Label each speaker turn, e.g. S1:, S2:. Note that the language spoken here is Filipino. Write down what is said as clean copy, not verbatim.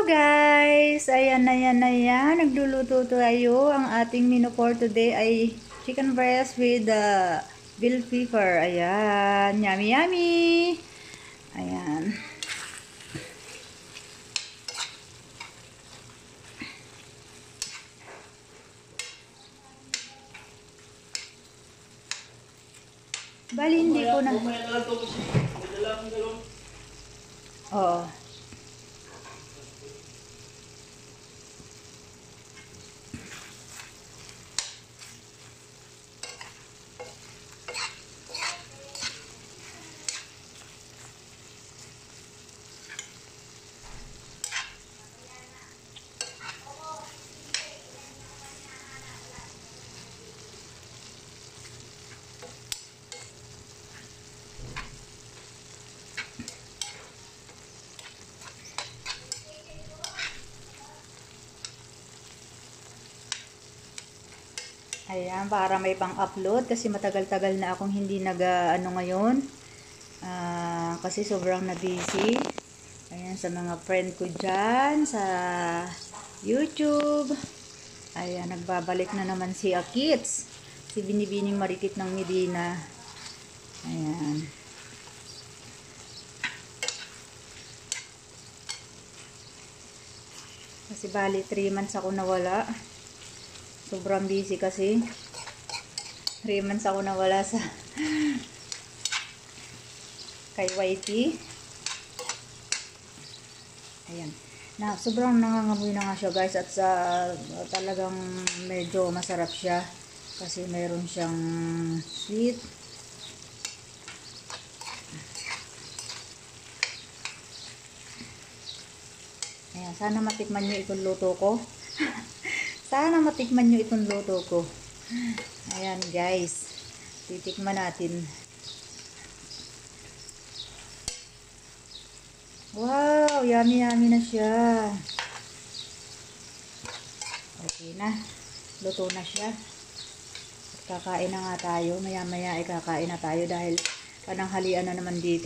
S1: guys! Ayan na yan na yan. Nagluluto tayo. Ang ating menu for today ay chicken breast with bell pepper. Ayan. Yummy, yummy! Ayan. Bali, hindi ko na... Oo. Ayan, para may pang-upload kasi matagal-tagal na akong hindi nag-ano ngayon. Kasi sobrang na-busy. Ayan, sa mga friend ko dyan, sa YouTube. Ayan, nagbabalik na naman si Akits. Si Binibining Marikit ng Medina. Ayan. Kasi bali 3 months ako nawala. Sobrang busy kasi. 3 months ako nawala sa kay YT. Ayan. Na, sobrang nangangamoy na nga siya guys. At sa talagang medyo masarap siya. Kasi meron siyang sweet. Ayan. Sana matikman nyo itong luto ko. Sana matikman nyo itong luto ko. Ayan guys. Titikman natin. Wow! Yummy yummy na siya. Okay na. Luto na siya. Kakain na nga tayo. Maya maya ay kakain na tayo dahil pananghalian na naman dito.